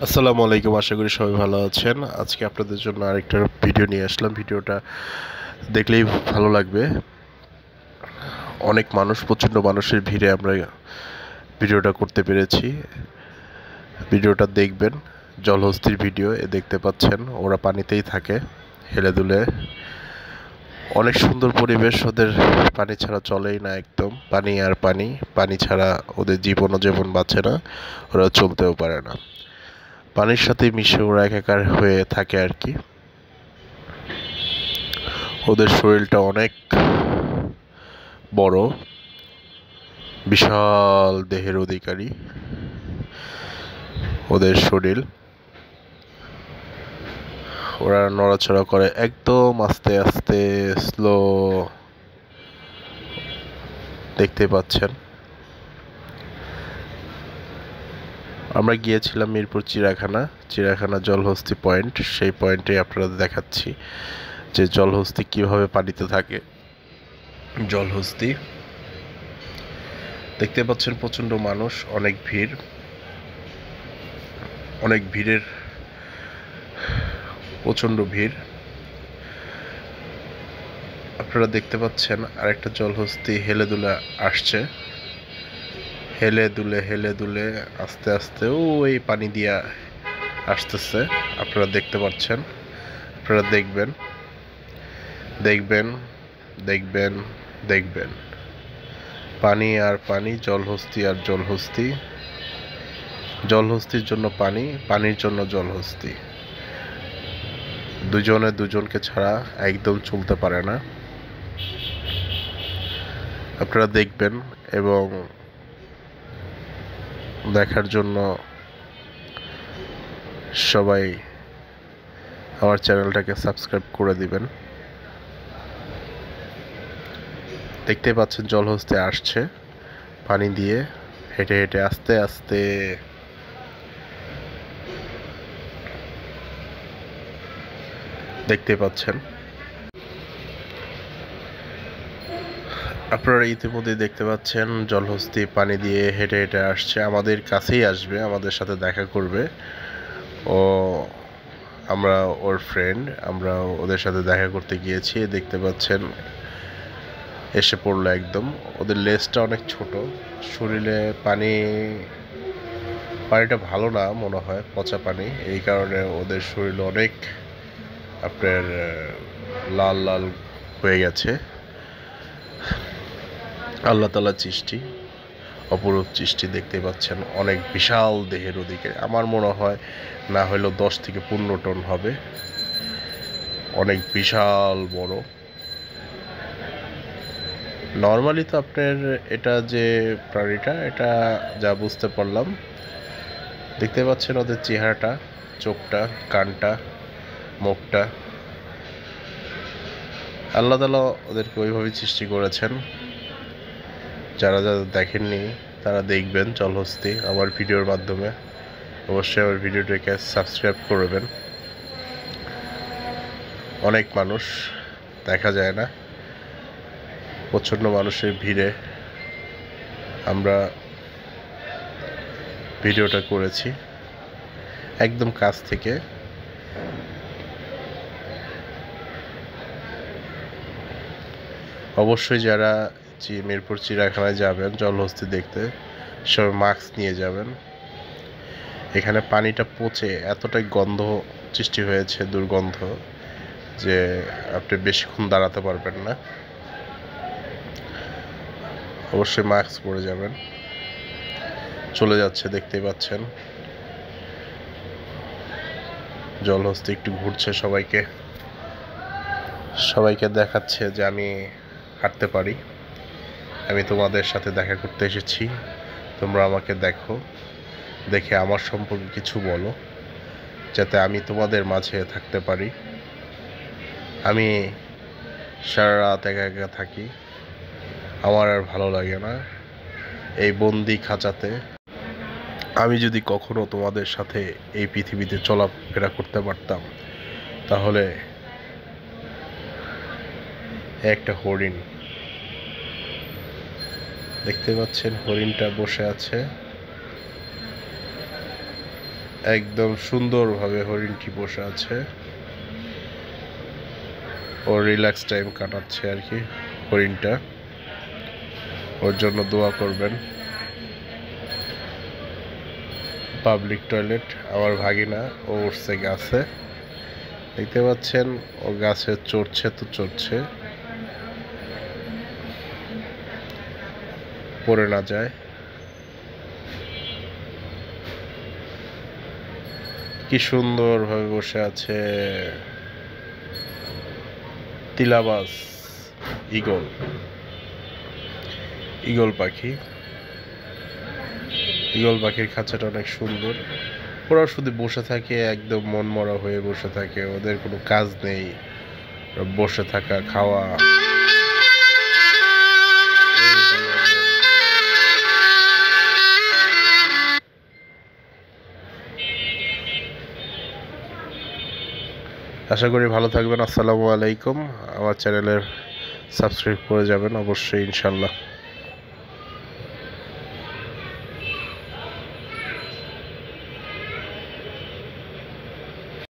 আসসালামু আলাইকুম, আশা করি সবাই ভালো আছেন। আজকে আপনাদের জন্য আরেকটা ভিডিও নিয়ে আসলাম। ভিডিওটা দেখলেই ভালো লাগবে। অনেক মানুষ, প্রচণ্ড মানুষের ভিড়ে আমরা ভিডিওটা করতে পেরেছি। ভিডিওটা দেখবেন, জলহস্তির ভিডিও দেখতে পাচ্ছেন। ওরা পানিতেই থাকে, হেলে দুলে। অনেক সুন্দর পরিবেশ ওদের, পানি ছাড়া চলেই না একদম। পানি আর পানি, পানি ছাড়া ওদের জীবনও যেমন বাঁচে না, ওরা চলতেও পারে না। পানির সাথে মিশে ওরা একাকার হয়ে থাকে আর কি। ওদের শরীরটা অনেক বড়, বিশাল দেহের অধিকারী ওদের শরীর। ওরা নড়াচড়া করে একদম আস্তে আস্তে, স্লো। দেখতে পাচ্ছেন, আমরা গিয়েছিলাম মিরপুর চিড়িয়াখানা জলহস্তি পয়েন্ট। সেই পয়েন্টে আপনাদের দেখাচ্ছি যে জলহস্তি কিভাবে পানিতে থাকে। জলহস্তি দেখতে পাচ্ছেন, প্রচণ্ড মানুষ, অনেক ভিড়। অনেক ভিড়ের, প্রচণ্ড ভিড়। আপনারা দেখতে পাচ্ছেন আরেকটা জলহস্তি হেলে দুলে আসছে। হেলে দুলে আস্তে আস্তে ওই পানি দিয়া আসতেছে। আপনারা দেখতে পাচ্ছেন। আপনারা দেখবেন, দেখবেন, দেখবেন, দেখবেন। পানি আর পানি, জলহস্তি আর জলহস্তি। জলহস্তির জন্য পানি, পানির জন্য জলহস্তি। দুজনে দুজনকে ছাড়া একদম চলতে পারে না। আপনারা দেখবেন এবং দেখার জন্য সবাই আমার চ্যানেলটাকে সাবস্ক্রাইব করে দিবেন। দেখতে পাচ্ছেন জলহস্তি আসছে পানি দিয়ে, হেঁটে হেঁটে আস্তে আস্তে। দেখতে পাচ্ছেন, আপনারা ইতিমধ্যে দেখতে পাচ্ছেন জলহস্তি পানি দিয়ে হেঁটে হেঁটে আসছে, আমাদের কাছেই আসবে, আমাদের সাথে দেখা করবে। ও আমরা ওর ফ্রেন্ড, আমরা ওদের সাথে দেখা করতে গিয়েছি। দেখতে পাচ্ছেন এসে পড়লো একদম। ওদের লেজটা অনেক ছোট, শরীরে পানিটা ভালো না মনে হয়, পচা পানি। এই কারণে ওদের শরীর অনেক আপনার লাল লাল হয়ে গেছে। আল্লাহ তাআলার সৃষ্টি, অপরূপ সৃষ্টি। দেখতে পাচ্ছেন অনেক বিশাল দেহের ওদিকে, আমার মনে হয় না হলেও 10 থেকে 15 টন হবে। অনেক বিশাল বড়। নর্মালি তো আপনার এটা যে প্রাণীটা, এটা যা বুঝতে পারলাম, দেখতে পাচ্ছেন ওদের চেহারাটা, চোখটা, কানটা, মুখটা। আল্লাহ তাআলা ওদেরকে ওইভাবেই সৃষ্টি করেছেন। যারা যারা দেখেননি তারা দেখবেন জলহস্তি আমার ভিডিওর মাধ্যমে। অবশ্যই আমার ভিডিওটাকে সাবস্ক্রাইব করবেন। অনেক মানুষ, দেখা যায় না, প্রচণ্ড মানুষের ভিড়ে আমরা ভিডিওটা করেছি একদম কাছ থেকে। অবশ্যই যারা মিরপুর চিড়িয়াখানায় যাবেন জলহস্তি দেখতে, সবাই মাস্ক নিয়ে যাবেন। এখানে পানিটা পচে এতটাই গন্ধ সৃষ্টি হয়েছে, দুর্গন্ধ, যে আপনি বেশিক্ষণ দাঁড়াতে পারবেন না। অবশ্যই মাস্ক পরে যাবেন। চলে যাচ্ছে, দেখতেই পাচ্ছেন জলহস্তি একটু ঘুরছে, সবাইকে দেখাচ্ছে যে আমি হাঁটতে পারি, আমি তোমাদের সাথে দেখা করতে এসেছি, তোমরা আমাকে দেখো, দেখে আমার সম্পর্কে কিছু বলো, যাতে আমি তোমাদের মাঝে থাকতে পারি। আমি সারা রাত একা একা থাকি, আমার আর ভালো লাগে না এই বন্দি খাঁচাতে। আমি যদি কখনো তোমাদের সাথে এই পৃথিবীতে চলাফেরা করতে পারতাম, তাহলে একটা হরিণ, দেখতে পাচ্ছেন হরিণটা বসে আছে। একদম সুন্দরভাবে হরিণটি বসে আছে, ও রিল্যাক্স টাইম কাটাচ্ছে আর কি। হরিণটা, ওর জন্য দোয়া করবেন। পাবলিক টয়লেট, আমার ভাগিনা ও উঠছে গাছে, দেখতে পাচ্ছেন ও গাছে চড়ছে তো চড়ছে, পড়ে না যায়। কি সুন্দরভাবে বসে আছে। তিলাবাস ঈগল, ঈগল পাখি। ঈগল পাখির খাঁচাটা অনেক সুন্দর। ওরা শুধু বসে থাকে, একদম মনমরা হয়ে বসে থাকে, ওদের কোনো কাজ নেই, বসে থাকা, খাওয়া। আশা করি ভালো থাকবেন। আসসালামু আলাইকুম। আমার চ্যানেলের সাবস্ক্রাইব করে যাবেন অবশ্যই, ইনশাল্লাহ।